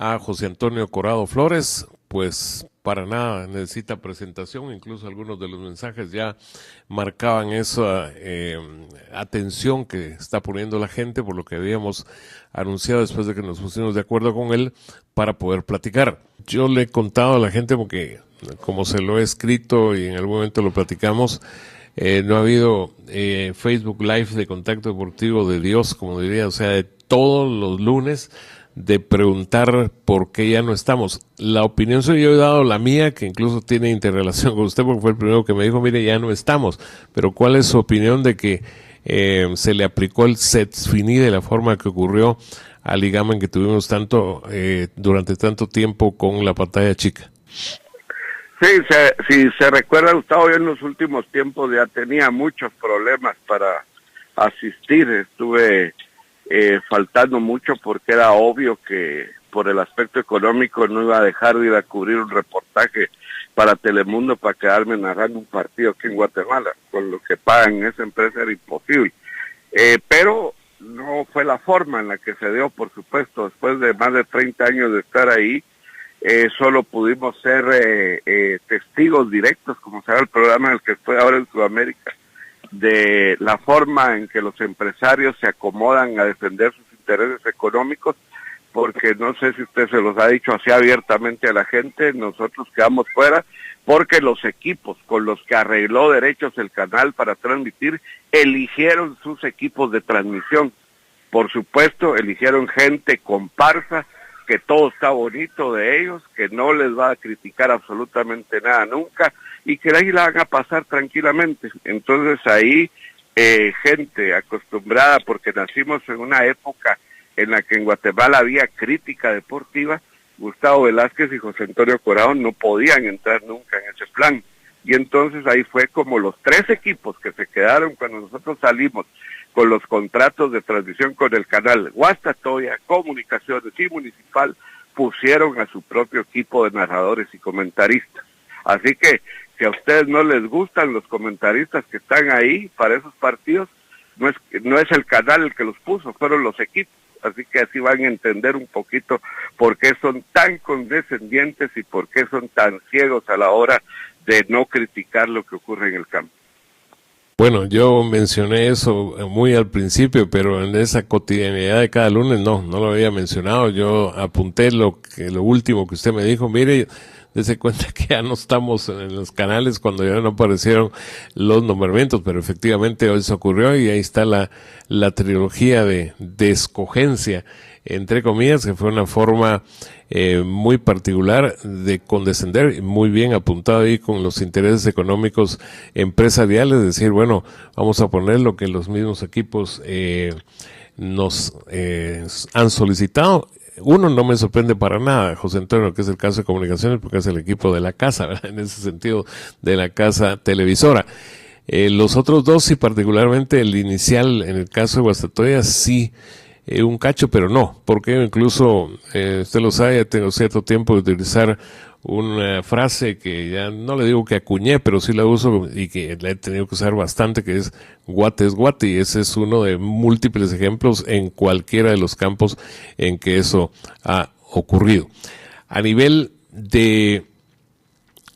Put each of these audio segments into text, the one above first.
a José Antonio Corado Flores, pues para nada necesita presentación, incluso algunos de los mensajes ya marcaban esa atención que está poniendo la gente por lo que habíamos anunciado después de que nos pusimos de acuerdo con él para poder platicar. Yo le he contado a la gente porque como se lo he escrito y en algún momento lo platicamos, no ha habido Facebook Live de Contacto Deportivo de Dios, como diría, o sea, de todos los lunes de preguntar por qué ya no estamos. La opinión soy yo he dado la mía, que incluso tiene interrelación con usted, porque fue el primero que me dijo, mire, ya no estamos. Pero ¿cuál es su opinión de que se le aplicó el set fini de la forma que ocurrió al ligamen que tuvimos durante tanto tiempo con la pantalla chica? Sí, si se recuerda, Gustavo, yo en los últimos tiempos ya tenía muchos problemas para asistir. Estuve faltando mucho porque era obvio que por el aspecto económico no iba a dejar de ir a cubrir un reportaje para Telemundo para quedarme narrando un partido aquí en Guatemala. Con lo que pagan en esa empresa era imposible. Pero no fue la forma en la que se dio, por supuesto. Después de más de 30 años de estar ahí, solo pudimos ser testigos directos, como será el programa en el que estoy ahora en Sudamérica, de la forma en que los empresarios se acomodan a defender sus intereses económicos, porque no sé si usted se los ha dicho así abiertamente a la gente, nosotros quedamos fuera, porque los equipos con los que arregló derechos el canal para transmitir, eligieron sus equipos de transmisión. Por supuesto, eligieron gente comparsa, que todo está bonito de ellos, que no les va a criticar absolutamente nada nunca, y que ahí la van a pasar tranquilamente. Entonces ahí, gente acostumbrada, porque nacimos en una época en la que en Guatemala había crítica deportiva, Gustavo Velázquez y José Antonio Corado no podían entrar nunca en ese plan. Y entonces ahí fue como los 3 equipos que se quedaron cuando nosotros salimos con los contratos de transmisión con el canal Guastatoya, Comunicaciones y Municipal, pusieron a su propio equipo de narradores y comentaristas. Así que, si a ustedes no les gustan los comentaristas que están ahí para esos partidos, no es el canal el que los puso, fueron los equipos. Así que así van a entender un poquito por qué son tan condescendientes y por qué son tan ciegos a la hora de no criticar lo que ocurre en el campo. Bueno, yo mencioné eso muy al principio, pero en esa cotidianidad de cada lunes no lo había mencionado. Yo apunté lo último que usted me dijo, mire, dése cuenta que ya no estamos en los canales cuando ya no aparecieron los nombramientos, pero efectivamente eso ocurrió y ahí está la trilogía de escogencia, entre comillas, que fue una forma muy particular de condescender, muy bien apuntado ahí con los intereses económicos empresariales, es decir, bueno, vamos a poner lo que los mismos equipos nos han solicitado. Uno, no me sorprende para nada, José Antonio, que es el caso de Comunicaciones, porque es el equipo de la casa, ¿verdad? En ese sentido, de la casa televisora. Los otros 2, y particularmente el inicial, en el caso de Guastatoya, sí, un cacho, pero no, porque incluso, usted lo sabe, ya tengo cierto tiempo de utilizar una frase que ya no le digo que acuñé, pero sí la uso y que la he tenido que usar bastante, que es guate es guate, y ese es uno de múltiples ejemplos en cualquiera de los campos en que eso ha ocurrido. A nivel de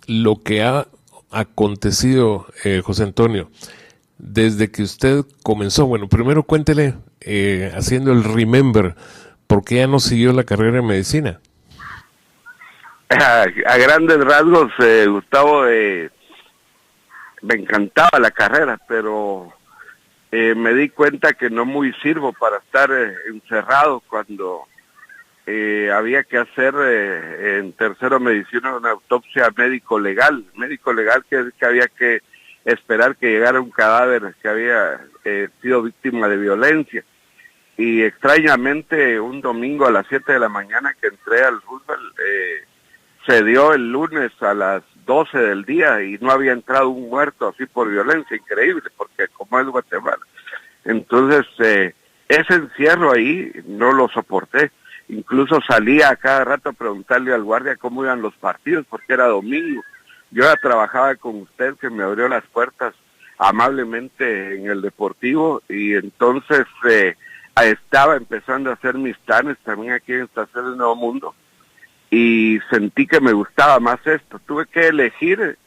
lo que ha acontecido, José Antonio, desde que usted comenzó, bueno, primero cuéntele, haciendo el remember, ¿por qué ya no siguió la carrera en medicina? A grandes rasgos, Gustavo, me encantaba la carrera, pero me di cuenta que no muy sirvo para estar encerrado cuando había que hacer en tercero medicina una autopsia médico legal que había que esperar que llegara un cadáver que había sido víctima de violencia. Y extrañamente un domingo a las 7 de la mañana que entré al Roosevelt, se dio el lunes a las 12 del día y no había entrado un muerto así por violencia, increíble, porque como es Guatemala. Entonces, ese encierro ahí no lo soporté. Incluso salía a cada rato a preguntarle al guardia cómo iban los partidos, porque era domingo. Yo ya trabajaba con usted, que me abrió las puertas amablemente en el Deportivo, y entonces estaba empezando a hacer mis planes también aquí en Estación del Nuevo Mundo, y sentí que me gustaba más esto. Tuve que elegir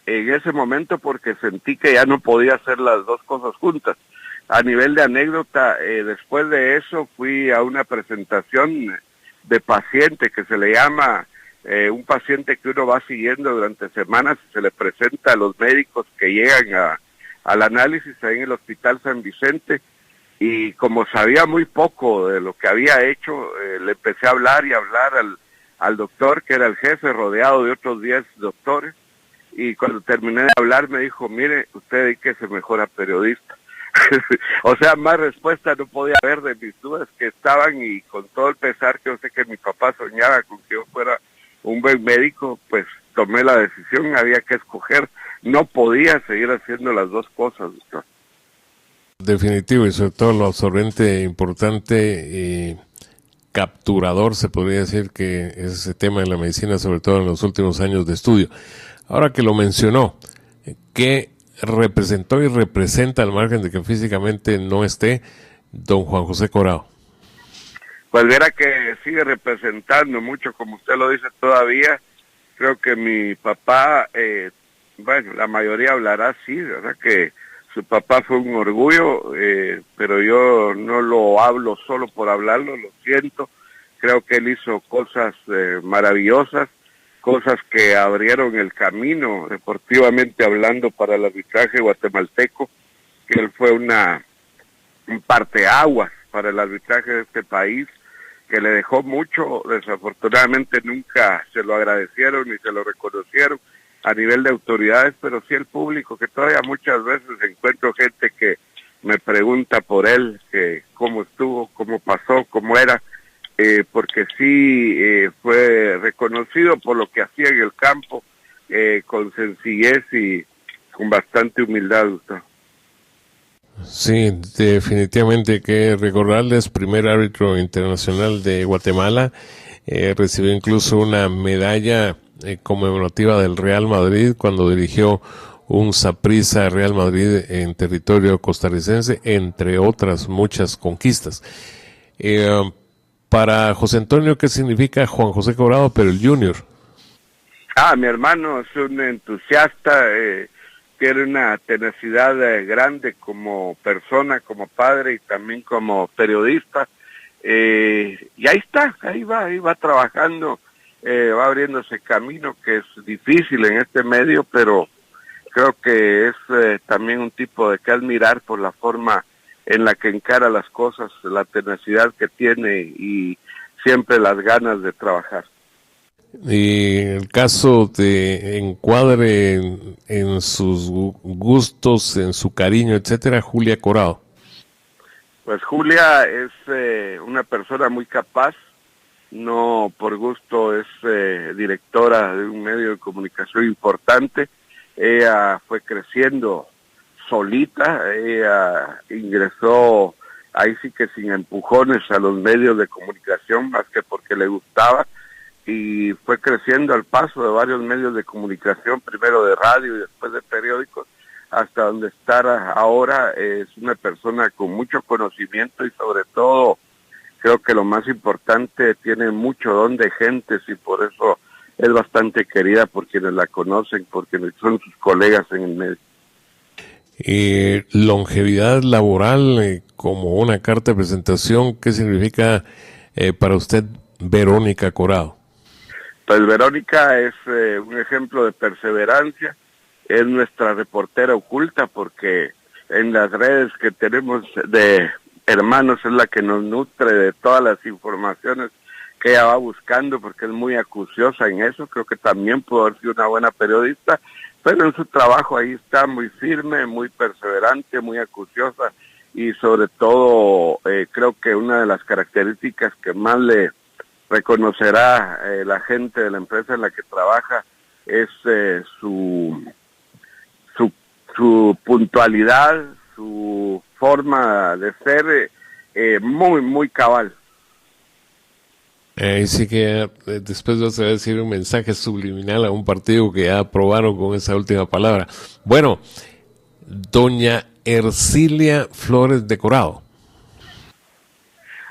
en ese momento porque sentí que ya no podía hacer las dos cosas juntas. A nivel de anécdota, después de eso fui a una presentación de paciente que se le llama un paciente que uno va siguiendo durante semanas y se le presenta a los médicos que llegan al análisis ahí en el Hospital San Vicente, y como sabía muy poco de lo que había hecho, le empecé a hablar y hablar al doctor, que era el jefe, rodeado de otros 10 doctores, y cuando terminé de hablar me dijo, mire, usted dedíquese mejor a periodista. O sea, más respuesta no podía haber de mis dudas que estaban, y con todo el pesar que yo sé que mi papá soñaba con que yo fuera un buen médico, pues tomé la decisión, había que escoger, no podía seguir haciendo las dos cosas, doctor. Definitivo, y sobre todo lo absorbente, importante y capturador, se podría decir, que es ese tema de la medicina, sobre todo en los últimos años de estudio. Ahora que lo mencionó, ¿qué representó y representa, al margen de que físicamente no esté, don Juan José Corado? Pues verá que sigue representando mucho, como usted lo dice todavía. Creo que mi papá, bueno, la mayoría hablará así, ¿verdad? Que su papá fue un orgullo, pero yo no lo hablo solo por hablarlo, lo siento. Creo que él hizo cosas maravillosas, cosas que abrieron el camino, deportivamente hablando, para el arbitraje guatemalteco, que él fue un parteaguas para el arbitraje de este país, que le dejó mucho. Desafortunadamente nunca se lo agradecieron ni se lo reconocieron a nivel de autoridades, pero sí el público, que todavía muchas veces encuentro gente que me pregunta por él, que cómo estuvo, cómo pasó, cómo era, porque sí fue reconocido por lo que hacía en el campo, con sencillez y con bastante humildad, Gustavo. Sí, definitivamente hay que recordarles, primer árbitro internacional de Guatemala, recibió incluso una medalla conmemorativa del Real Madrid cuando dirigió un Saprissa Real Madrid en territorio costarricense, entre otras muchas conquistas. Para José Antonio, ¿qué significa Juan José Corado, pero el Junior? Mi hermano es un entusiasta, tiene una tenacidad grande como persona, como padre y también como periodista, y ahí está, ahí va trabajando, va abriéndose camino, que es difícil en este medio, pero creo que es también un tipo de que admirar por la forma en la que encara las cosas, la tenacidad que tiene y siempre las ganas de trabajar. Y el caso de encuadre en sus gustos, en su cariño, etcétera, Julia Corado. Pues Julia es una persona muy capaz, no por gusto es directora de un medio de comunicación importante. Ella fue creciendo solita, ella ingresó ahí sí que sin empujones a los medios de comunicación, más que porque le gustaba, y fue creciendo al paso de varios medios de comunicación, primero de radio y después de periódicos, hasta donde está ahora. Es una persona con mucho conocimiento y sobre todo, creo que lo más importante, tiene mucho don de gentes y por eso es bastante querida por quienes la conocen, porque son sus colegas en el medio. Longevidad laboral, como una carta de presentación, ¿qué significa para usted Verónica Corado? Pues Verónica es un ejemplo de perseverancia, es nuestra reportera oculta, porque en las redes que tenemos de hermanos es la que nos nutre de todas las informaciones que ella va buscando, porque es muy acuciosa en eso. Creo que también pudo haber sido una buena periodista, pero en su trabajo ahí está muy firme, muy perseverante, muy acuciosa, y sobre todo creo que una de las características que más le reconocerá la gente de la empresa en la que trabaja es su puntualidad, su forma de ser muy cabal. Sí que después vas a decir un mensaje subliminal a un partido que ya aprobaron con esa última palabra. Bueno, doña Ercilia Flores de Corado.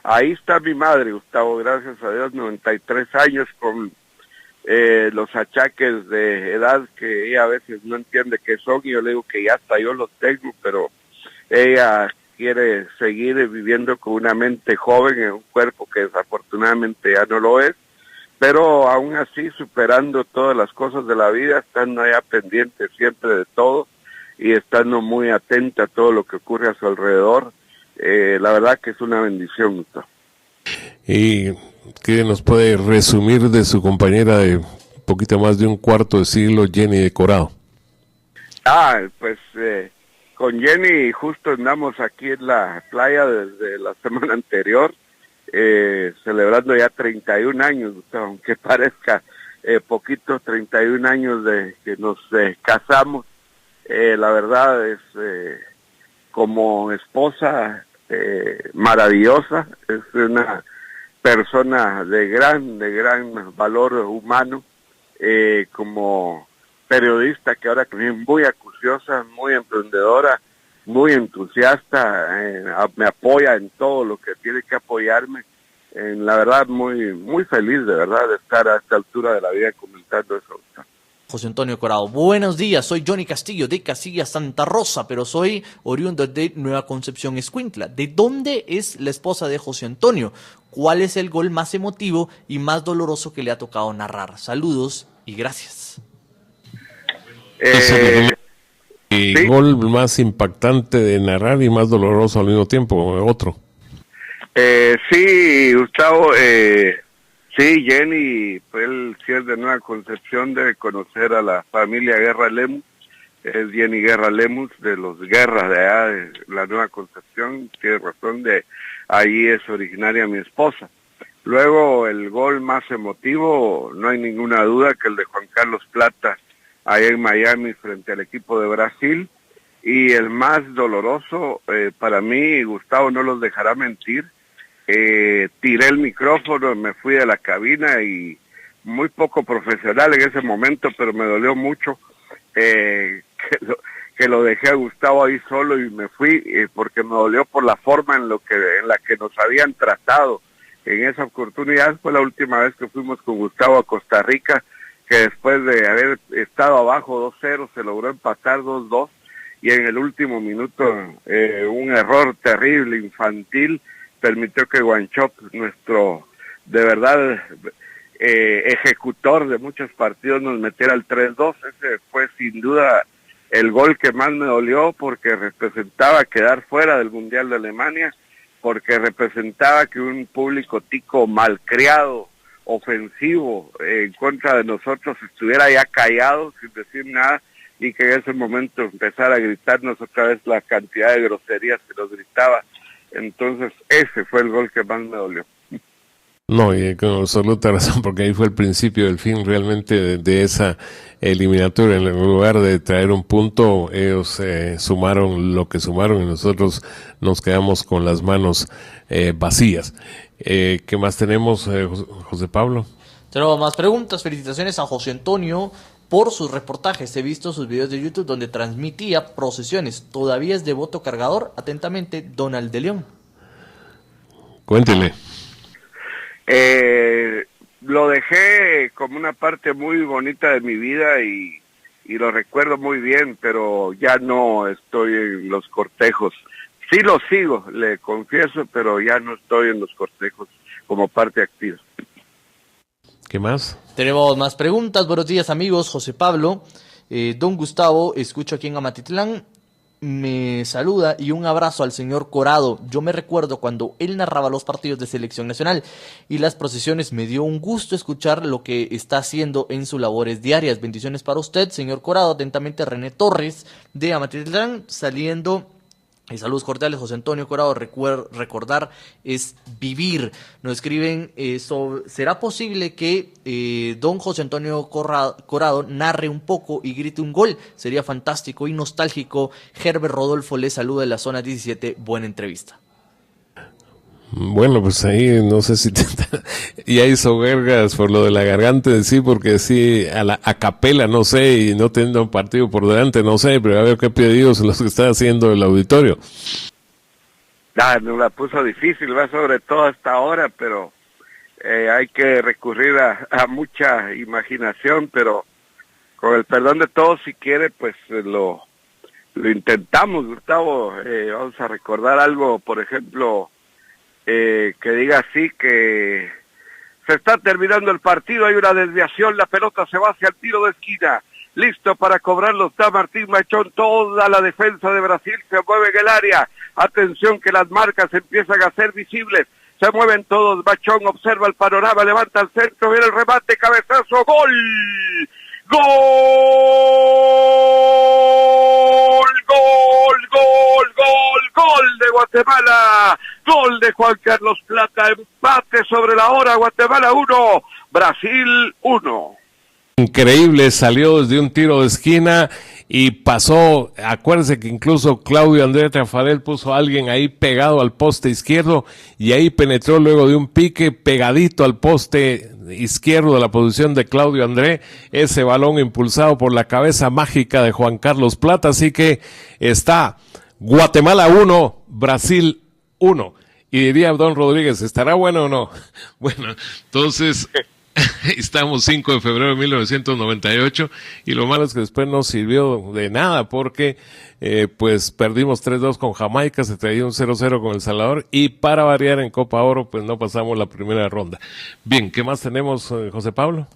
ahí está mi madre, Gustavo, gracias a Dios, 93 años con los achaques de edad que ella a veces no entiende qué son, y yo le digo que ya hasta yo los tengo, pero ella quiere seguir viviendo con una mente joven en un cuerpo que desafortunadamente ya no lo es, pero aún así superando todas las cosas de la vida, estando allá pendiente siempre de todo y estando muy atenta a todo lo que ocurre a su alrededor. La verdad que es una bendición, Gustavo. ¿Y qué nos puede resumir de su compañera de un poquito más de un cuarto de siglo, Jenny de Corado? Pues con Jenny justo andamos aquí en la playa desde la semana anterior, celebrando ya 31 años, aunque parezca poquito, 31 años de que nos casamos. La verdad es como esposa maravillosa, es una persona de gran valor humano, como periodista que ahora también muy acuciosa, muy emprendedora, muy entusiasta, me apoya en todo lo que tiene que apoyarme. La verdad muy feliz de verdad de estar a esta altura de la vida comentando eso. José Antonio Corado, buenos días, soy Johnny Castillo de Casilla Santa Rosa, pero soy oriundo de Nueva Concepción, Escuintla. ¿De dónde es la esposa de José Antonio? ¿Cuál es el gol más emotivo y más doloroso que le ha tocado narrar? Saludos y gracias. ¿Y ¿sí? Gol más impactante de narrar y más doloroso al mismo tiempo, otro? Sí, Gustavo, sí, Jenny fue el cierre de Nueva Concepción, de conocer a la familia Guerra Lemus. Es Jenny Guerra Lemus, de los Guerras de allá de la Nueva Concepción, tiene razón, de ahí es originaria mi esposa. Luego el gol más emotivo, no hay ninguna duda que el de Juan Carlos Plata, allá en Miami frente al equipo de Brasil, y el más doloroso para mí, Gustavo no los dejará mentir, tiré el micrófono, me fui de la cabina y muy poco profesional en ese momento, pero me dolió mucho que lo dejé a Gustavo ahí solo y me fui porque me dolió por la forma en la que nos habían tratado en esa oportunidad. Fue la última vez que fuimos con Gustavo a Costa Rica, que después de haber estado abajo 2-0 se logró empatar 2-2, y en el último minuto un error terrible, infantil, permitió que Guanchop, nuestro de verdad ejecutor de muchos partidos, nos metiera el 3-2. Ese fue sin duda el gol que más me dolió, porque representaba quedar fuera del Mundial de Alemania, porque representaba que un público tico malcriado, ofensivo, en contra de nosotros, estuviera ya callado, sin decir nada, y que en ese momento empezara a gritarnos otra vez la cantidad de groserías que nos gritaba. Entonces ese fue el gol que más me dolió. No, y con absoluta razón, porque ahí fue el principio del fin realmente de esa eliminatoria. En lugar de traer un punto, ellos sumaron lo que sumaron y nosotros nos quedamos con las manos vacías. ¿Qué más tenemos, José Pablo? Tenemos más preguntas. Felicitaciones a José Antonio por sus reportajes. He visto sus videos de YouTube donde transmitía procesiones. ¿Todavía es devoto cargador? Atentamente, Donald de León. Cuéntele. Lo dejé como una parte muy bonita de mi vida y lo recuerdo muy bien, pero ya no estoy en los cortejos. Sí lo sigo, le confieso, pero ya no estoy en los cortejos como parte activa. ¿Qué más? Tenemos más preguntas. Buenos días, amigos. José Pablo, don Gustavo, escucho aquí en Amatitlán, me saluda, y un abrazo al señor Corado. Yo me recuerdo cuando él narraba los partidos de selección nacional y las procesiones. Me dio un gusto escuchar lo que está haciendo en sus labores diarias. Bendiciones para usted, señor Corado. Atentamente, René Torres de Amatitlán, saliendo. Y saludos cordiales, José Antonio Corado. Recordar es vivir. Nos escriben, ¿será posible que don José Antonio Corado narre un poco y grite un gol? Sería fantástico y nostálgico. Herbert Rodolfo le saluda de la zona 17. Buena entrevista. Bueno, pues ahí no sé si ya hizo vergas por lo de la garganta, sí, porque sí, a capela, no sé, y no teniendo un partido por delante, no sé, pero a ver qué pedidos los que está haciendo el auditorio. Nos la puso difícil, va, sobre todo hasta ahora, pero hay que recurrir a mucha imaginación, pero con el perdón de todos, si quiere, pues lo intentamos, Gustavo. Vamos a recordar algo, por ejemplo, que diga así, que se está terminando el partido, hay una desviación, la pelota se va hacia el tiro de esquina, listo para cobrarlo está Martín Machón, toda la defensa de Brasil se mueve en el área, atención que las marcas empiezan a ser visibles, se mueven todos, Machón observa el panorama, levanta el centro, viene el remate, cabezazo, ¡gol! ¡Gol! ¡Gol! ¡Gol! ¡Gol! ¡Gol de Guatemala! ¡Gol de Juan Carlos Plata! Empate sobre la hora, Guatemala 1, Brasil 1. Increíble, salió desde un tiro de esquina y pasó, acuérdense que incluso Claudio André Trafarel puso a alguien ahí pegado al poste izquierdo y ahí penetró luego de un pique pegadito al poste izquierdo de la posición de Claudio André, ese balón impulsado por la cabeza mágica de Juan Carlos Plata, así que está Guatemala 1, Brasil 1. Y diría Don Rodríguez, ¿estará bueno o no? Bueno, entonces estamos 5 de febrero de 1998 y lo malo es que después no sirvió de nada porque pues perdimos 3-2 con Jamaica, se traía un 0-0 con El Salvador y para variar en Copa Oro pues no pasamos la primera ronda. Bien, ¿qué más tenemos, José Pablo?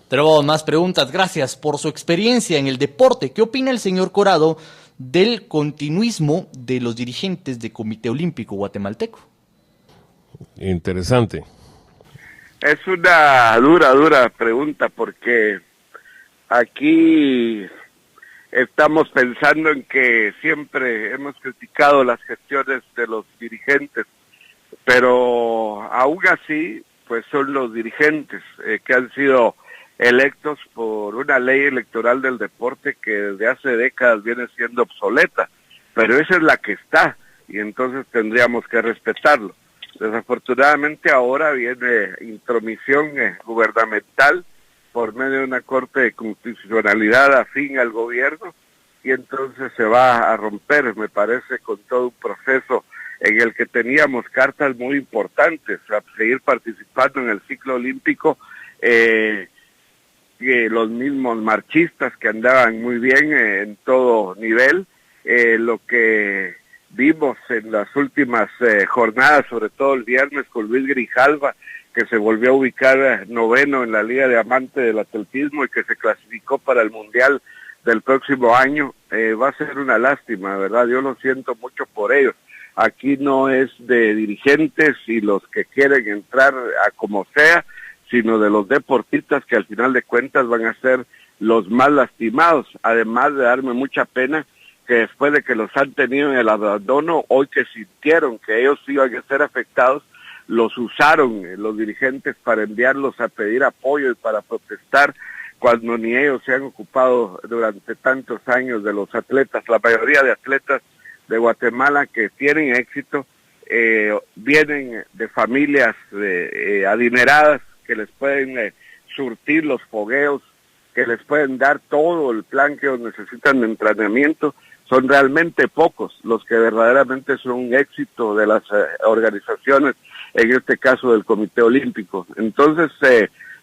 Tenemos más preguntas. Gracias por su experiencia en el deporte. ¿Qué opina el señor Corado del continuismo de los dirigentes del Comité Olímpico Guatemalteco? Interesante. Es una dura pregunta porque aquí estamos pensando en que siempre hemos criticado las gestiones de los dirigentes, pero aún así, pues son los dirigentes que han sido electos por una ley electoral del deporte que desde hace décadas viene siendo obsoleta, pero esa es la que está y entonces tendríamos que respetarlo. Desafortunadamente ahora viene intromisión gubernamental por medio de una corte de constitucionalidad afín al gobierno y entonces se va a romper, me parece, con todo un proceso en el que teníamos cartas muy importantes a seguir participando en el ciclo olímpico, que los mismos marchistas que andaban muy bien en todo nivel, lo que vimos en las últimas jornadas, sobre todo el viernes con Luis Grijalva, que se volvió a ubicar noveno en la Liga de Amante del Atletismo y que se clasificó para el Mundial del próximo año, va a ser una lástima, ¿verdad? Yo lo siento mucho por ellos. Aquí no es de dirigentes y los que quieren entrar a como sea, sino de los deportistas que al final de cuentas van a ser los más lastimados, además de darme mucha pena que después de que los han tenido en el abandono, hoy que sintieron que ellos iban a ser afectados, los usaron los dirigentes para enviarlos a pedir apoyo y para protestar, cuando ni ellos se han ocupado durante tantos años de los atletas. La mayoría de atletas de Guatemala que tienen éxito vienen de familias adineradas que les pueden surtir los fogueos, que les pueden dar todo el plan que ellos necesitan de entrenamiento. Son realmente pocos los que verdaderamente son un éxito de las organizaciones, en este caso del Comité Olímpico. Entonces,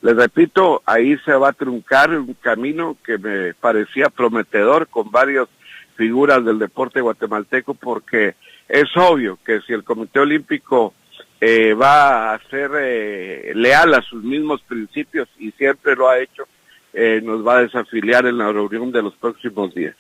les repito, ahí se va a truncar un camino que me parecía prometedor con varias figuras del deporte guatemalteco, porque es obvio que si el Comité Olímpico va a ser leal a sus mismos principios, y siempre lo ha hecho, nos va a desafiliar en la reunión de los próximos días.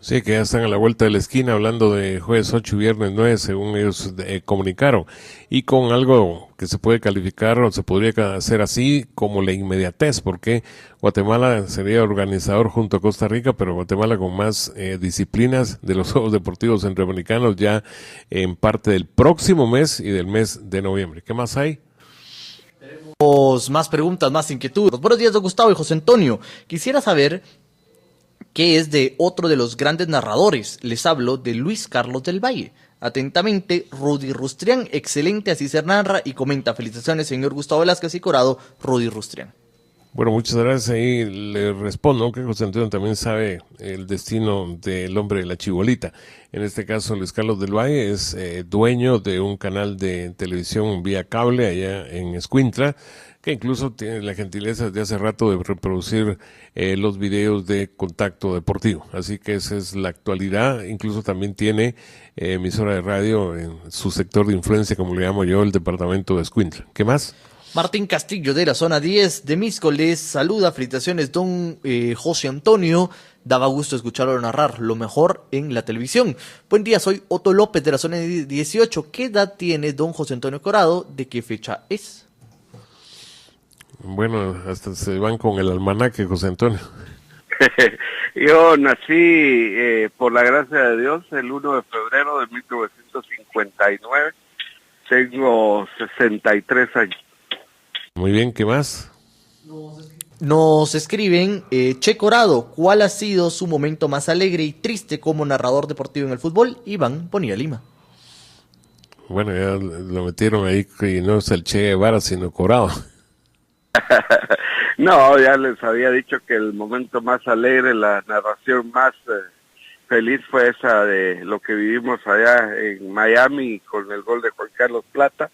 Sí, que ya están a la vuelta de la esquina hablando de jueves 8 y viernes 9, según ellos comunicaron, y con algo que se puede calificar o se podría hacer así como la inmediatez, porque Guatemala sería organizador junto a Costa Rica, pero Guatemala con más disciplinas de los Juegos Deportivos Centroamericanos ya en parte del próximo mes y del mes de noviembre. ¿Qué más hay? Tenemos más preguntas, más inquietudes. Buenos días, don Gustavo y José Antonio. Quisiera saber que es de otro de los grandes narradores. Les hablo de Luis Carlos del Valle. Atentamente, Rudy Rustrián. Excelente, así se narra y comenta. Felicitaciones, señor Gustavo Velázquez y Corado, Rudy Rustrián. Bueno, muchas gracias. Ahí le respondo que José Antonio también sabe el destino del hombre de la chibolita. En este caso, Luis Carlos del Valle es dueño de un canal de televisión vía cable allá en Escuintla, que incluso tiene la gentileza desde hace rato de reproducir los videos de Contacto Deportivo. Así que esa es la actualidad. Incluso también tiene emisora de radio en su sector de influencia, como le llamo yo, el departamento de Escuintla. ¿Qué más? Martín Castillo de la zona 10 de Misco les saluda. Felicitaciones, don José Antonio. Daba gusto escucharlo narrar lo mejor en la televisión. Buen día, soy Otto López de la zona 18. ¿Qué edad tiene don José Antonio Corado? ¿De qué fecha es? Bueno, hasta se van con el almanaque, José Antonio. Yo nací, por la gracia de Dios, el 1 de febrero de 1959. Tengo 63 años. Muy bien, ¿qué más? Nos escriben, Che Corado, ¿cuál ha sido su momento más alegre y triste como narrador deportivo en el fútbol? Iván Bonilla Lima. Bueno, ya lo metieron ahí, y no es el Che Guevara, sino Corado. No, ya les había dicho que el momento más alegre, la narración más feliz fue esa de lo que vivimos allá en Miami con el gol de Juan Carlos Plata.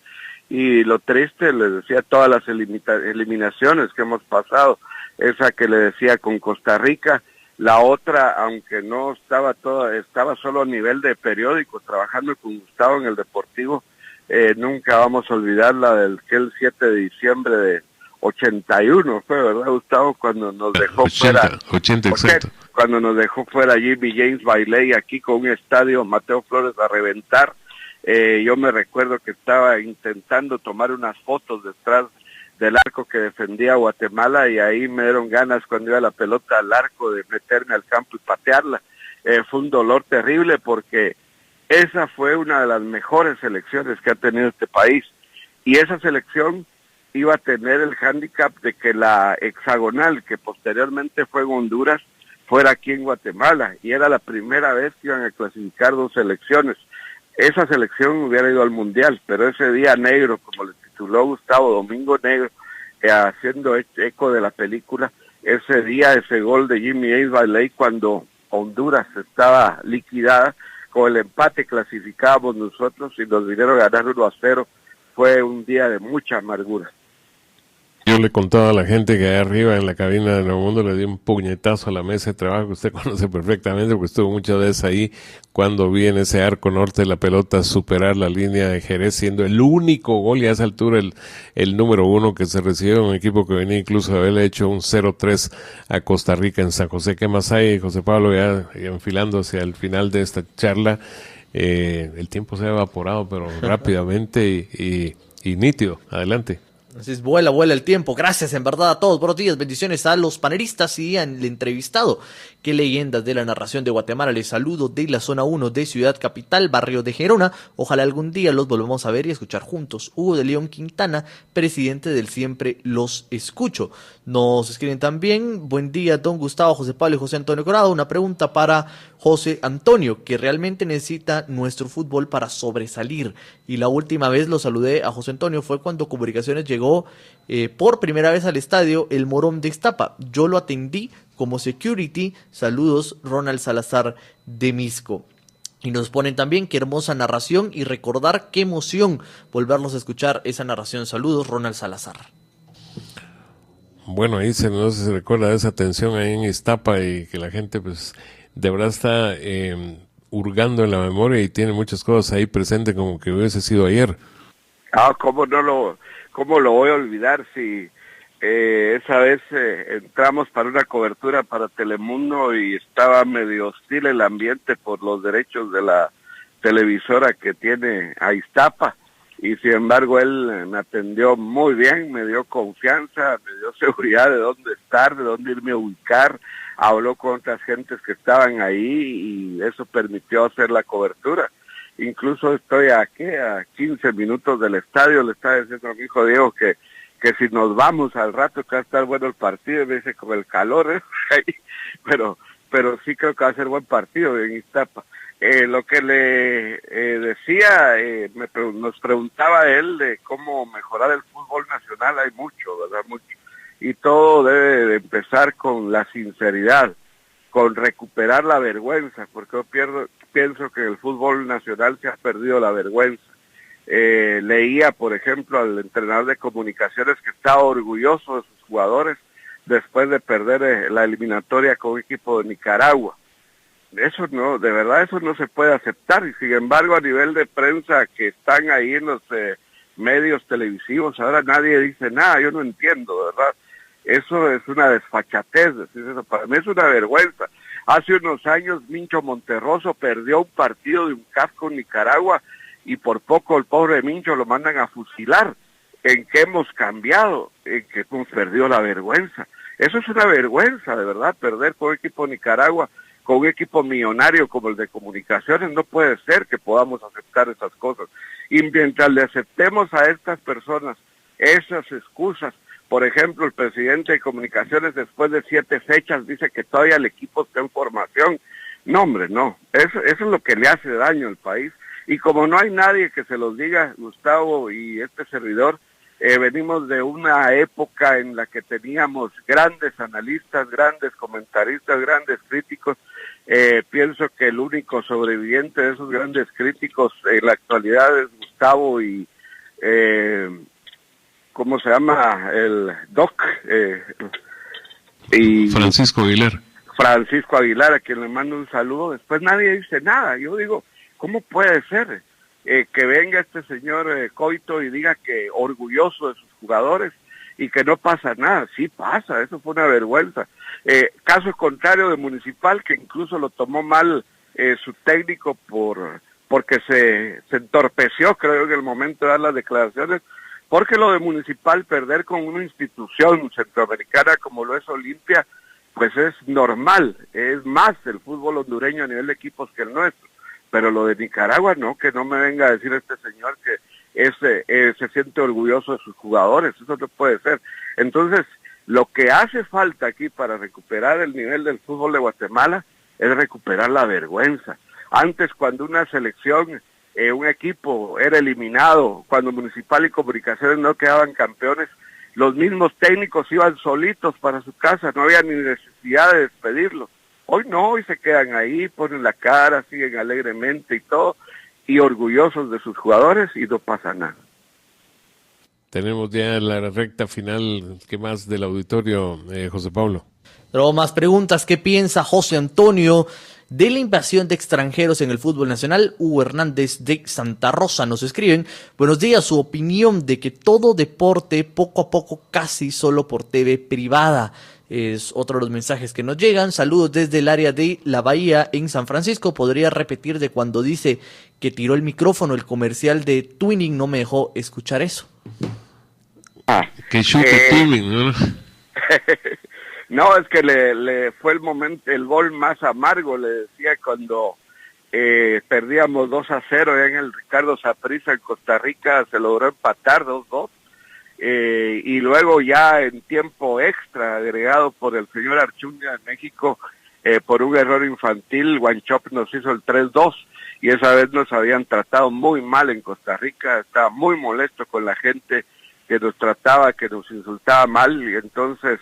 Y lo triste, les decía, todas las eliminaciones que hemos pasado, esa que le decía con Costa Rica, la otra, aunque no estaba estaba solo a nivel de periódico, trabajando con Gustavo en el Deportivo, nunca vamos a olvidar la del que el 7 de diciembre de 81, fue, ¿verdad, Gustavo? Cuando nos dejó 80, exacto. Cuando nos dejó fuera Jimmy James Bailey aquí con un estadio Mateo Flores a reventar. Yo me recuerdo que estaba intentando tomar unas fotos detrás del arco que defendía Guatemala y ahí me dieron ganas cuando iba la pelota al arco de meterme al campo y patearla. Fue un dolor terrible porque esa fue una de las mejores selecciones que ha tenido este país y esa selección iba a tener el hándicap de que la hexagonal que posteriormente fue en Honduras fuera aquí en Guatemala y era la primera vez que iban a clasificar dos selecciones. Esa selección hubiera ido al Mundial, pero ese día negro, como le tituló Gustavo, Domingo Negro, haciendo eco de la película, ese día, ese gol de Jimmy Ace Bailey, cuando Honduras estaba liquidada, con el empate clasificábamos nosotros y nos vinieron a ganar 1-0, fue un día de mucha amargura. Yo le contaba a la gente que allá arriba en la cabina de Nuevo Mundo le di un puñetazo a la mesa de trabajo que usted conoce perfectamente porque estuvo muchas veces ahí cuando vi en ese arco norte la pelota superar la línea de Jerez siendo el único gol y a esa altura el número 1 que se recibió en un equipo que venía incluso a haberle hecho un 0-3 a Costa Rica en San José. ¿Qué más hay, José Pablo? Ya enfilando hacia el final de esta charla, el tiempo se ha evaporado pero rápidamente y nítido. Adelante. Entonces vuela el tiempo. Gracias en verdad a todos. Buenos días, bendiciones a los panelistas y al entrevistado. Qué leyendas de la narración de Guatemala. Les saludo de la zona 1 de Ciudad Capital, barrio de Gerona. Ojalá algún día los volvamos a ver y escuchar juntos. Hugo de León Quintana, presidente del Siempre Los Escucho. Nos escriben también, buen día don Gustavo, José Pablo y José Antonio Corado. Una pregunta para José Antonio, que realmente necesita nuestro fútbol para sobresalir. Y la última vez lo saludé a José Antonio fue cuando Comunicaciones llegó por primera vez al estadio El Morón de Ixtapa. Yo lo atendí como security. Saludos, Ronald Salazar de Misco. Y nos ponen también qué hermosa narración y recordar qué emoción volvernos a escuchar esa narración. Saludos, Ronald Salazar. Bueno, ahí no sé si se recuerda esa tensión ahí en Iztapa y que la gente pues de verdad está hurgando en la memoria y tiene muchas cosas ahí presentes como que hubiese sido ayer. ¿Cómo lo voy a olvidar si esa vez entramos para una cobertura para Telemundo y estaba medio hostil el ambiente por los derechos de la televisora que tiene a Iztapa? Y sin embargo él me atendió muy bien, me dio confianza, me dio seguridad de dónde estar, de dónde irme a ubicar, habló con otras gentes que estaban ahí y eso permitió hacer la cobertura. Incluso estoy aquí a 15 minutos del estadio, le estaba diciendo a mi hijo Diego que si nos vamos al rato que va a estar bueno el partido, me dice con el calor, pero sí creo que va a ser buen partido en Iztapa. Lo que le decía, nos preguntaba él de cómo mejorar el fútbol nacional, hay mucho, ¿verdad? Mucho. y todo debe de empezar con la sinceridad, con recuperar la vergüenza, porque yo pienso que en el fútbol nacional se ha perdido la vergüenza. Leía, por ejemplo, al entrenador de Comunicaciones que estaba orgulloso de sus jugadores después de perder la eliminatoria con un equipo de Nicaragua. Eso no, de verdad eso no se puede aceptar, y sin embargo a nivel de prensa que están ahí en los medios televisivos, ahora nadie dice nada. Yo no entiendo, ¿verdad? Eso es una desfachatez, decir eso. Para mí es una vergüenza. Hace unos años Mincho Monterroso perdió un partido de un CAF con Nicaragua y por poco el pobre Mincho lo mandan a fusilar. ¿En qué hemos cambiado? En que hemos perdido la vergüenza. Eso es una vergüenza, de verdad, perder con un equipo de Nicaragua, con un equipo millonario como el de Comunicaciones. No puede ser que podamos aceptar esas cosas. Y mientras le aceptemos a estas personas esas excusas, por ejemplo, el presidente de Comunicaciones después de 7 fechas dice que todavía el equipo está en formación. No, hombre, no. Eso es lo que le hace daño al país. Y como no hay nadie que se los diga, Gustavo y este servidor, venimos de una época en la que teníamos grandes analistas, grandes comentaristas, grandes críticos. Pienso que el único sobreviviente de esos grandes críticos en la actualidad es Gustavo y ¿cómo se llama? El Doc y Francisco Aguilar. Francisco Aguilar, a quien le mando un saludo. Después nadie dice nada. Yo digo, ¿cómo puede ser que venga este señor Coito y diga que orgulloso de sus jugadores y que no pasa nada? Sí pasa, eso fue una vergüenza. Caso contrario de Municipal, que incluso lo tomó mal su técnico porque se entorpeció, creo, en el momento de dar las declaraciones, porque lo de Municipal, perder con una institución centroamericana como lo es Olimpia, pues es normal, es más el fútbol hondureño a nivel de equipos que el nuestro. Pero lo de Nicaragua no, que no me venga a decir este señor que se siente orgulloso de sus jugadores, eso no puede ser. Entonces, lo que hace falta aquí para recuperar el nivel del fútbol de Guatemala es recuperar la vergüenza. Antes, cuando una selección, un equipo era eliminado, cuando Municipal y Comunicaciones no quedaban campeones, los mismos técnicos iban solitos para su casa, no había ni necesidad de despedirlos. Hoy no, hoy se quedan ahí, ponen la cara, siguen alegremente y todo, y orgullosos de sus jugadores, y no pasa nada. Tenemos ya la recta final. ¿Qué más del auditorio, José Pablo? Pero más preguntas. ¿Qué piensa José Antonio de la invasión de extranjeros en el fútbol nacional? Hugo Hernández de Santa Rosa nos escriben: buenos días, su opinión de que todo deporte poco a poco casi solo por TV privada. Es otro de los mensajes que nos llegan. Saludos desde el área de La Bahía en San Francisco. ¿Podría repetir de cuando dice que tiró el micrófono el comercial de Twinning? No me dejó escuchar eso. Que chute Twinning, ¿no? No, es que le fue el gol más amargo, le decía, cuando perdíamos 2-0 en el Ricardo Saprissa en Costa Rica, se logró empatar 2-2. Y luego ya en tiempo extra, agregado por el señor Archundia de México, por un error infantil, Guanchop nos hizo el 3-2, y esa vez nos habían tratado muy mal en Costa Rica. Estaba muy molesto con la gente que nos trataba, que nos insultaba mal, y entonces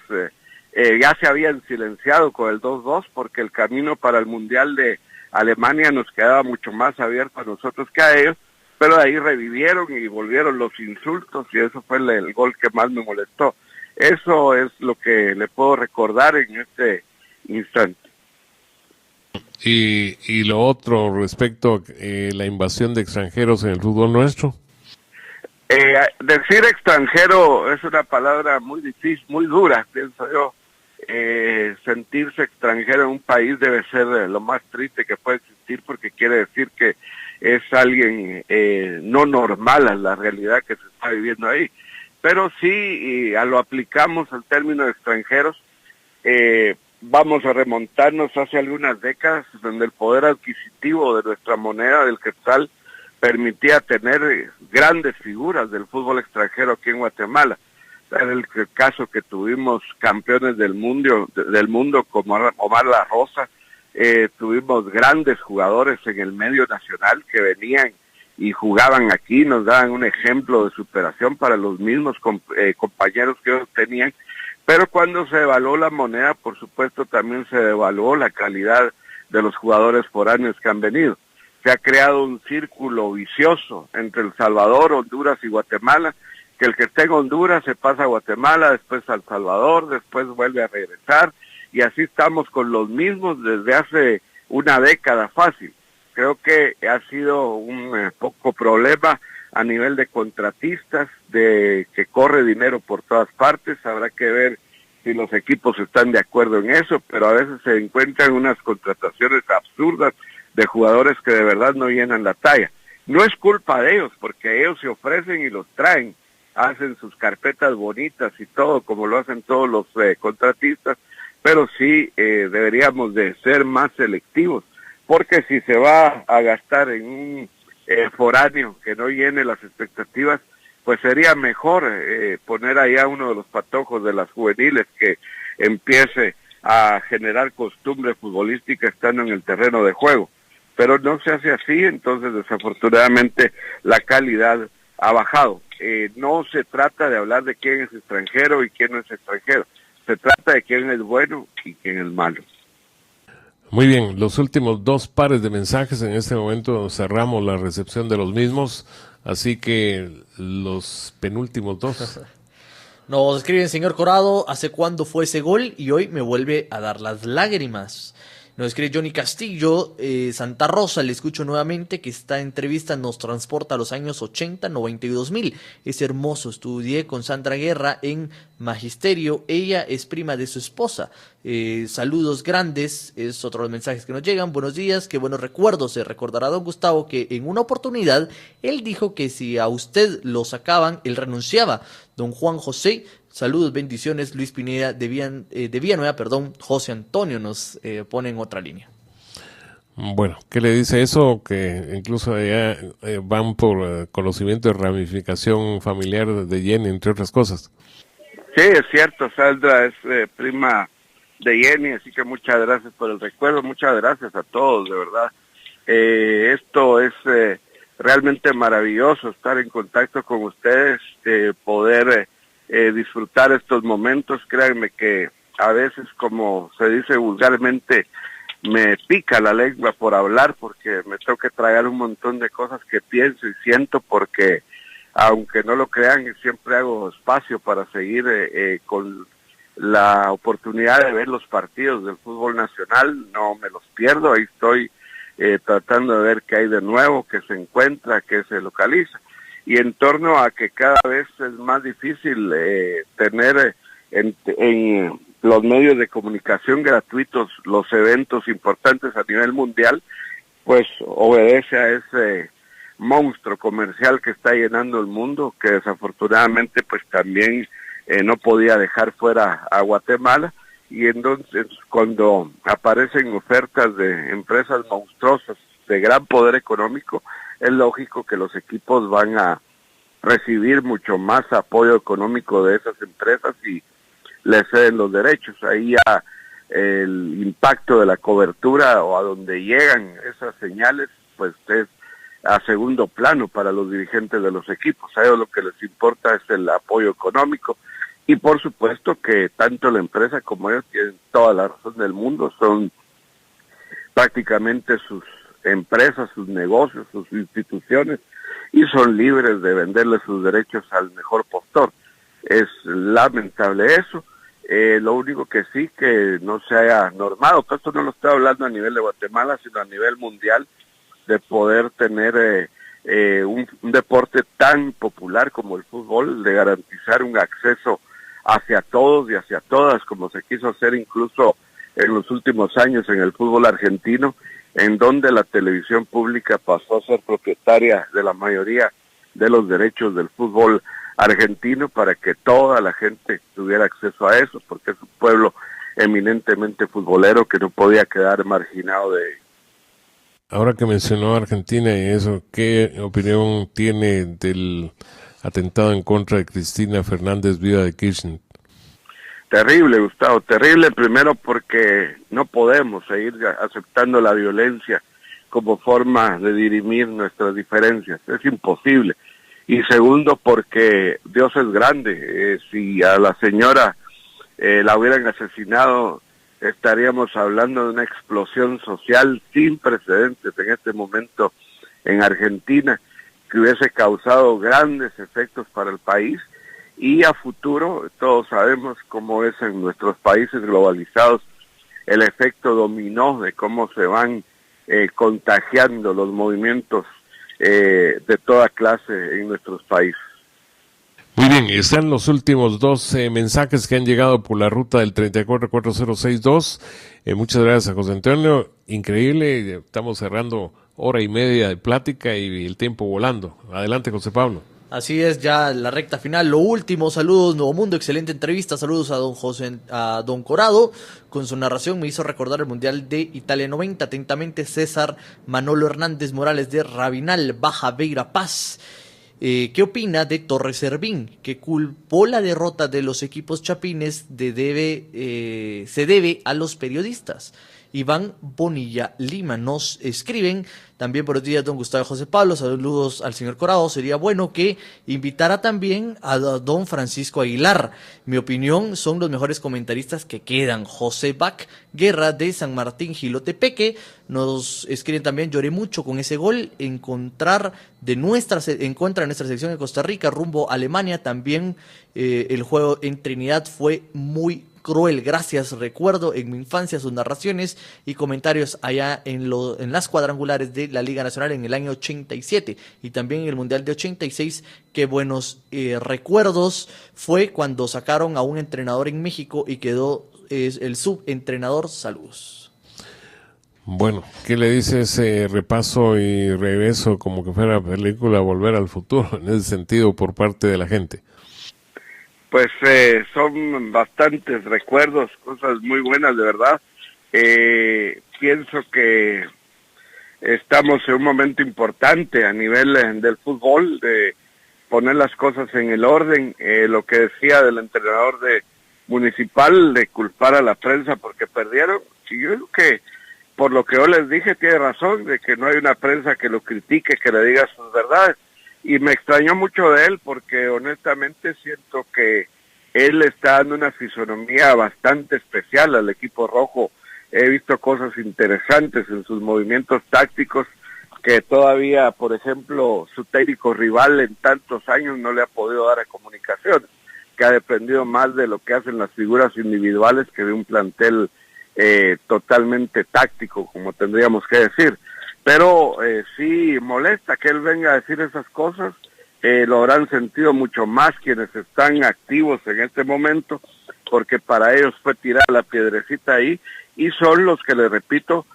ya se habían silenciado con el 2-2, porque el camino para el Mundial de Alemania nos quedaba mucho más abierto a nosotros que a ellos. Pero ahí revivieron y volvieron los insultos, y eso fue el gol que más me molestó. Eso es lo que le puedo recordar en este instante. Y lo otro respecto a la invasión de extranjeros en el fútbol nuestro. Decir extranjero es una palabra muy difícil, muy dura, pienso yo. Sentirse extranjero en un país debe ser lo más triste que puede existir, porque quiere decir que es alguien no normal a la realidad que se está viviendo ahí. Pero sí, lo aplicamos al término de extranjeros, vamos a remontarnos hace algunas décadas, donde el poder adquisitivo de nuestra moneda, del quetzal, permitía tener grandes figuras del fútbol extranjero aquí en Guatemala. En el caso que tuvimos campeones del mundo como Omar La Rosa, tuvimos grandes jugadores en el medio nacional que venían y jugaban aquí, nos daban un ejemplo de superación para los mismos compañeros que ellos tenían, Pero cuando se devaluó la moneda, por supuesto, también se devaluó la calidad de los jugadores foráneos que han venido. Se ha creado un círculo vicioso entre El Salvador, Honduras y Guatemala, que el que esté en Honduras se pasa a Guatemala, después a El Salvador, después vuelve a regresar, y así estamos con los mismos desde hace una década fácil. Creo que ha sido un poco problema a nivel de contratistas, de que corre dinero por todas partes. Habrá que ver si los equipos están de acuerdo en eso, pero a veces se encuentran unas contrataciones absurdas de jugadores que de verdad no llenan la talla. No es culpa de ellos, porque ellos se ofrecen y los traen, hacen sus carpetas bonitas y todo, como lo hacen todos los contratistas, pero sí deberíamos de ser más selectivos, porque si se va a gastar en un foráneo que no llene las expectativas, pues sería mejor poner allá uno de los patojos de las juveniles que empiece a generar costumbre futbolística estando en el terreno de juego. Pero no se hace así, entonces desafortunadamente la calidad ha bajado. No se trata de hablar de quién es extranjero y quién no es extranjero, se trata de quién es bueno y quién es malo. Muy bien, los últimos 2 pares de mensajes, en este momento cerramos la recepción de los mismos, así que los penúltimos 2. Nos escriben: señor Corado, ¿hace cuándo fue ese gol? Y hoy me vuelve a dar las lágrimas. Nos escribe Johnny Castillo, Santa Rosa, le escucho nuevamente, que esta entrevista nos transporta a los años 80, 90 y 2000. Es hermoso, estudié con Sandra Guerra en Magisterio, ella es prima de su esposa. Saludos grandes, es otro de los mensajes que nos llegan. Buenos días, qué buenos recuerdos. Se recordará don Gustavo que en una oportunidad él dijo que si a usted lo sacaban, él renunciaba. Don Juan José, saludos, bendiciones. Luis Pineda de Villanueva, José Antonio nos pone en otra línea. Bueno, ¿qué le dice eso? Que incluso allá van por conocimiento de ramificación familiar de Jenny, entre otras cosas. Sí, es cierto, Sandra es prima de Jenny, así que muchas gracias por el recuerdo, muchas gracias a todos, de verdad. Esto es realmente maravilloso, estar en contacto con ustedes, poder disfrutar estos momentos. Créanme que a veces, como se dice vulgarmente, me pica la lengua por hablar, porque me tengo que tragar un montón de cosas que pienso y siento, porque aunque no lo crean, siempre hago espacio para seguir con la oportunidad de ver los partidos del fútbol nacional. No me los pierdo, ahí estoy tratando de ver qué hay de nuevo, qué se encuentra, qué se localiza. Y en torno a que cada vez es más difícil tener en los medios de comunicación gratuitos los eventos importantes a nivel mundial, pues obedece a ese monstruo comercial que está llenando el mundo, que desafortunadamente pues también no podía dejar fuera a Guatemala. Y entonces cuando aparecen ofertas de empresas monstruosas de gran poder económico, es lógico que los equipos van a recibir mucho más apoyo económico de esas empresas y les ceden los derechos. Ahí ya el impacto de la cobertura o a donde llegan esas señales pues es a segundo plano para los dirigentes de los equipos. A ellos lo que les importa es el apoyo económico, y por supuesto que tanto la empresa como ellos tienen toda la razón del mundo, son prácticamente sus empresas, sus negocios, sus instituciones, y son libres de venderle sus derechos al mejor postor. Es lamentable eso. Lo único que sí que no se haya normado, pero esto no lo estoy hablando a nivel de Guatemala, sino a nivel mundial, de poder tener un deporte tan popular como el fútbol, de garantizar un acceso hacia todos y hacia todas, como se quiso hacer incluso en los últimos años en el fútbol argentino, en donde la televisión pública pasó a ser propietaria de la mayoría de los derechos del fútbol argentino, para que toda la gente tuviera acceso a eso, porque es un pueblo eminentemente futbolero que no podía quedar marginado de ello. Ahora que mencionó Argentina y eso, ¿qué opinión tiene del atentado en contra de Cristina Fernández, viuda de Kirchner? Terrible, Gustavo, terrible, primero porque no podemos seguir aceptando la violencia como forma de dirimir nuestras diferencias, es imposible. Y segundo porque Dios es grande, si a la señora la hubieran asesinado, estaríamos hablando de una explosión social sin precedentes en este momento en Argentina, que hubiese causado grandes efectos para el país, y a futuro todos sabemos cómo es en nuestros países globalizados el efecto dominó de cómo se van contagiando los movimientos de toda clase en nuestros países. Muy bien, están los últimos dos mensajes que han llegado por la ruta del 344062. Muchas gracias a José Antonio, increíble, estamos cerrando hora y media de plática y el tiempo volando. Adelante, José Pablo. Así es, ya la recta final, lo último, saludos Nuevo Mundo, excelente entrevista, saludos a don Corado, con su narración me hizo recordar el Mundial de Italia 90, atentamente César Manolo Hernández Morales de Rabinal, Baja Beira Paz. ¿Qué opina de Torres Servín, que culpó la derrota de los equipos chapines se debe a los periodistas? Iván Bonilla Lima nos escriben, también buenos días don Gustavo José Pablo, saludos al señor Corado, sería bueno que invitara también a don Francisco Aguilar, mi opinión son los mejores comentaristas que quedan. José Bac Guerra de San Martín Jilotepeque nos escriben también, lloré mucho con ese gol en contra de nuestra selección de Costa Rica rumbo a Alemania, también el juego en Trinidad fue muy cruel, gracias, recuerdo en mi infancia sus narraciones y comentarios allá en las cuadrangulares de la Liga Nacional en el año 87 y también en el Mundial de 86, qué buenos recuerdos, fue cuando sacaron a un entrenador en México y quedó el subentrenador, saludos. Bueno, ¿qué le dice ese repaso y regreso como que fuera película Volver al Futuro en ese sentido por parte de la gente? Pues son bastantes recuerdos, cosas muy buenas de verdad. Pienso que estamos en un momento importante a nivel del fútbol, de poner las cosas en el orden. Lo que decía del entrenador de Municipal, de culpar a la prensa porque perdieron, y yo creo que por lo que yo les dije tiene razón, de que no hay una prensa que lo critique, que le diga sus verdades. Y me extrañó mucho de él porque honestamente siento que él está dando una fisonomía bastante especial al equipo rojo. He visto cosas interesantes en sus movimientos tácticos que todavía, por ejemplo, su técnico rival en tantos años no le ha podido dar a Comunicaciones, que ha dependido más de lo que hacen las figuras individuales que de un plantel totalmente táctico, como tendríamos que decir. Pero sí molesta que él venga a decir esas cosas, lo habrán sentido mucho más quienes están activos en este momento, porque para ellos fue tirar la piedrecita ahí, y son los que, les repito,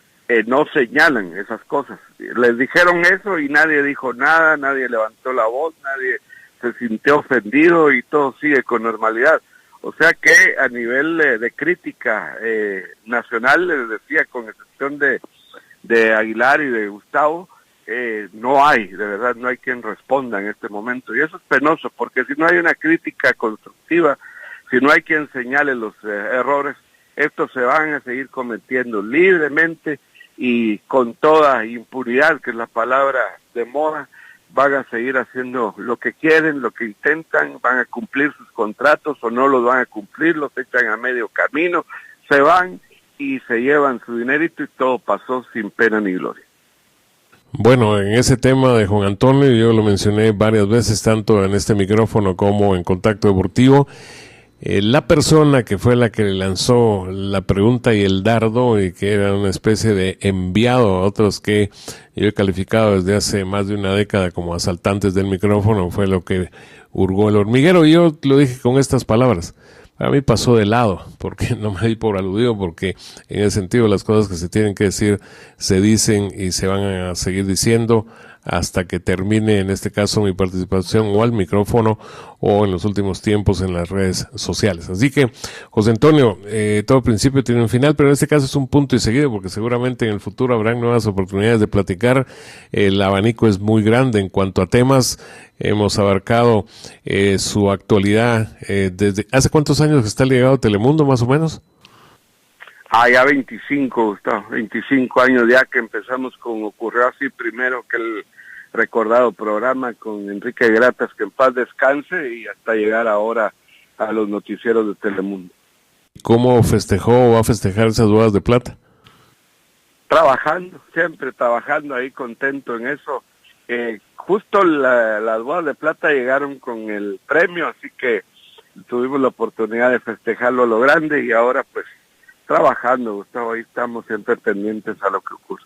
no señalan esas cosas. Les dijeron eso y nadie dijo nada, nadie levantó la voz, nadie se sintió ofendido y todo sigue con normalidad. O sea que a nivel de crítica nacional, les decía, con excepción de Aguilar y de Gustavo, no hay, de verdad, no hay quien responda en este momento. Y eso es penoso, porque si no hay una crítica constructiva, si no hay quien señale los errores, estos se van a seguir cometiendo libremente y con toda impunidad, que es la palabra de moda. Van a seguir haciendo lo que quieren, lo que intentan, van a cumplir sus contratos o no los van a cumplir, los echan a medio camino, se van y se llevan su dinerito y todo pasó sin pena ni gloria. Bueno, en ese tema de Juan Antonio, yo lo mencioné varias veces, tanto en este micrófono como en Contacto Deportivo. La persona que fue la que le lanzó la pregunta y el dardo, y que era una especie de enviado a otros que yo he calificado desde hace más de una década como asaltantes del micrófono, fue lo que hurgó el hormiguero. Y yo lo dije con estas palabras: para mí pasó de lado, porque no me di por aludido, porque en ese sentido las cosas que se tienen que decir se dicen y se van a seguir diciendo hasta que termine, en este caso, mi participación o al micrófono o en los últimos tiempos en las redes sociales. Así que, José Antonio, todo principio tiene un final, pero en este caso es un punto y seguido, porque seguramente en el futuro habrán nuevas oportunidades de platicar. El abanico es muy grande en cuanto a temas. Hemos abarcado su actualidad desde... ¿Hace cuántos años que está ligado a Telemundo, más o menos? Ya 25, Gustavo, 25 años ya que empezamos con Ocurrió Así primero, que el recordado programa con Enrique Gratas, que en paz descanse, y hasta llegar ahora a los noticieros de Telemundo. cómo festejó o va a festejar esas bodas de plata? Trabajando, siempre trabajando ahí, contento en eso. Justo las bodas de plata llegaron con el premio, así que tuvimos la oportunidad de festejarlo a lo grande y ahora pues trabajando, Gustavo, ahí estamos siempre pendientes a lo que ocurre.